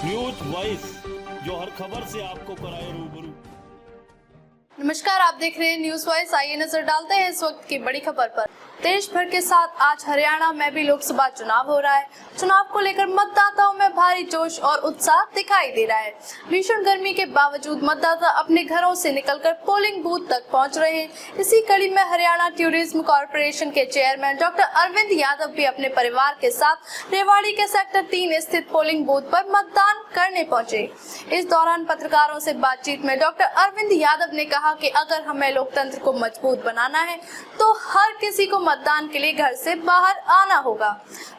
News voice, जो हर खबर से आपको कराए रूबरू। नमस्कार, आप देख रहे हैं न्यूज वॉइस। आइए नजर डालते हैं इस वक्त की बड़ी खबर पर। देश भर के साथ आज हरियाणा में भी लोकसभा चुनाव हो रहा है। चुनाव को लेकर मतदाताओं में भारी जोश और उत्साह दिखाई दे रहा है। भीषण गर्मी के बावजूद मतदाता अपने घरों से निकलकर पोलिंग बूथ तक पहुंच रहे हैं। इसी कड़ी में हरियाणा टूरिज्म कॉर्पोरेशन के चेयरमैन डॉक्टर अरविंद यादव भी अपने परिवार के साथ रेवाड़ी के सेक्टर 3 स्थित पोलिंग बूथ पर मतदान करने पहुंचे। इस दौरान पत्रकारों से बातचीत में डॉक्टर अरविंद यादव ने कहा कि अगर हमें लोकतंत्र को मजबूत बनाना है तो हर किसी को मतदान के लिए घर से बाहर आना होगा,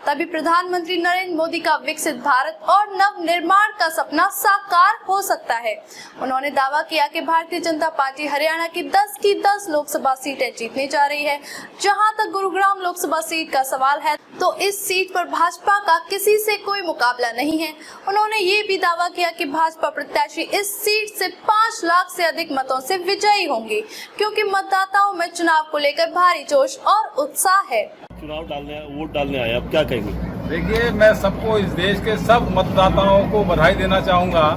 तभी प्रधानमंत्री नरेंद्र मोदी का विकसित भारत और नव निर्माण का सपना साकार हो सकता है। उन्होंने दावा किया कि भारतीय जनता पार्टी हरियाणा की 10 की 10 लोकसभा सीटें जीतने जा रही है। जहां तक गुरुग्राम लोकसभा सीट का सवाल है तो इस सीट पर भाजपा का किसी से कोई मुकाबला नहीं है। उन्होंने ये भी दावा किया कि भाजपा प्रत्याशी इस सीट से 5 लाख से अधिक मतों से विजयी होंगे, क्योंकि मतदाताओं में चुनाव को लेकर भारी जोश और उत्साह है। चुनाव डालने, वोट डालने आए, अब क्या कहेंगे? देखिए, मैं सबको, इस देश के सब मतदाताओं को बधाई देना चाहूँगा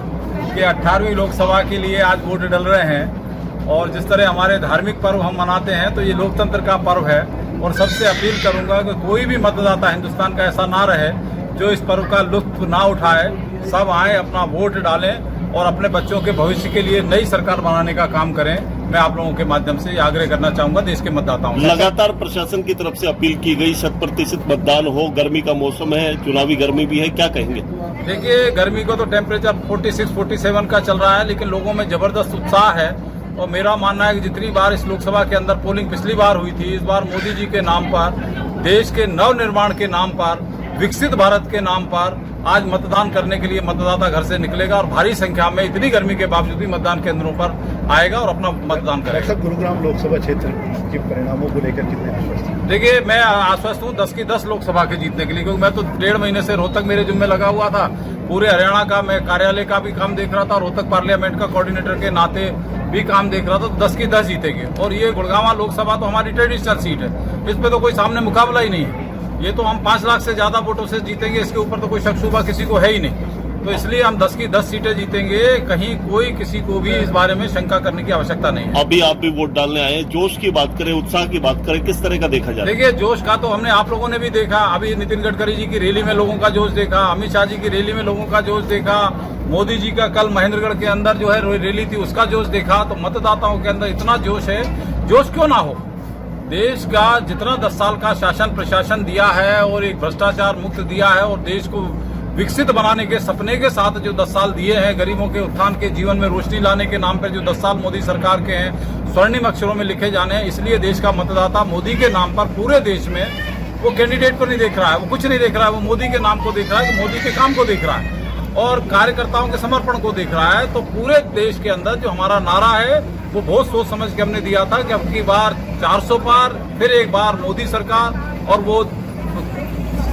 कि 18वीं लोकसभा के लिए आज वोट डल रहे हैं। और जिस तरह हमारे धार्मिक पर्व हम मनाते हैं तो ये लोकतंत्र का पर्व है। और सबसे अपील करूँगा कि कोई भी मतदाता हिंदुस्तान का ऐसा ना रहे जो इस पर्व का लुत्फ ना उठाए। सब आए, अपना वोट डालें और अपने बच्चों के भविष्य के लिए नई सरकार बनाने का काम करें। मैं आप लोगों के माध्यम से आग्रह करना चाहूंगा देश के मतदाताओं से। लगातार प्रशासन की तरफ से अपील की गई 100% मतदान हो, गर्मी का मौसम है, चुनावी गर्मी भी है, क्या कहेंगे? देखिए, गर्मी को तो टेम्परेचर 46-47 का चल रहा है, लेकिन लोगों में जबरदस्त उत्साह है। और मेरा मानना है कि जितनी बार इस लोकसभा के अंदर पोलिंग पिछली बार हुई थी, इस बार मोदी जी के नाम पर, देश के नव निर्माण के नाम पर, विकसित भारत के नाम पर आज मतदान करने के लिए मतदाता घर से निकलेगा और भारी संख्या में इतनी गर्मी के बावजूद भी मतदान केंद्रों पर आएगा और अपना मतदान करेगा। गुरुग्राम लोकसभा क्षेत्र के परिणामों को लेकर कितने आश्वस्त हैं? देखिए, मैं आश्वस्त हूँ 10 की 10 लोकसभा के जीतने के लिए, क्योंकि मैं तो 1.5 महीने से रोहतक मेरे जिम्मे लगा हुआ था। पूरे हरियाणा का मैं कार्यालय का भी काम देख रहा था, रोहतक पार्लियामेंट का कोऑर्डिनेटर के नाते भी काम देख रहा था। तो 10 की 10 जीतेंगे। और ये गुड़गांव लोकसभा तो हमारी ट्रेडिशनल सीट है, इस पे तो कोई सामने मुकाबला ही नहीं है। ये तो हम 5 लाख से ज्यादा वोटों से जीतेंगे, इसके ऊपर तो कोई शक शुबा किसी को है ही नहीं। तो इसलिए हम 10 की 10 सीटें जीतेंगे। कहीं कोई किसी को भी इस बारे में शंका करने की आवश्यकता नहीं है। अभी आप भी वोट डालने आए हैं, जोश की बात करें, उत्साह की बात करें, किस तरह का देखा जाए? देखिए, जोश का तो हमने, आप लोगों ने भी देखा, अभी नितिन गडकरी जी की रैली में लोगों का जोश देखा, अमित शाह जी की रैली में लोगों का जोश देखा, मोदी जी का कल महेंद्रगढ़ के अंदर जो है रैली थी उसका जोश देखा। तो मतदाताओं के अंदर इतना जोश है, जोश क्यों ना हो। देश का जितना 10 साल का शासन प्रशासन दिया है और एक भ्रष्टाचार मुक्त दिया है और देश को विकसित बनाने के सपने के साथ जो 10 साल दिए हैं, गरीबों के उत्थान के जीवन में रोशनी लाने के नाम पर जो 10 साल मोदी सरकार के हैं, स्वर्णिम अक्षरों में लिखे जाने हैं। इसलिए देश का मतदाता मोदी के नाम पर पूरे देश में वो कैंडिडेट को नहीं देख रहा है, वो कुछ नहीं देख रहा है, वो मोदी के नाम को देख रहा है, मोदी के काम को देख रहा है और कार्यकर्ताओं के समर्पण को देख रहा है। तो पूरे देश के अंदर जो हमारा नारा है वो बहुत सोच समझ के हमने दिया था कि अब की बार 400 पार, फिर एक बार मोदी सरकार। और वो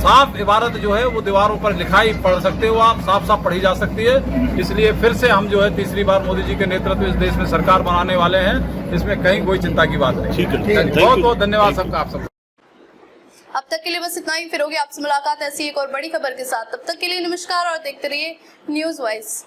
साफ इबारत जो है वो दीवारों पर लिखाई पढ़ सकते हो आप, साफ साफ पढ़ी जा सकती है। इसलिए फिर से हम जो है तीसरी बार मोदी जी के नेतृत्व इस देश में सरकार बनाने वाले हैं। इसमें कहीं कोई चिंता की बात नहीं। बहुत बहुत धन्यवाद सबका, आप सबका। अब तक के लिए बस इतना ही। फिर होगी आपसे मुलाकात ऐसी एक और बड़ी खबर के साथ। तब तक के लिए नमस्कार और देखते रहिए न्यूज वॉइस।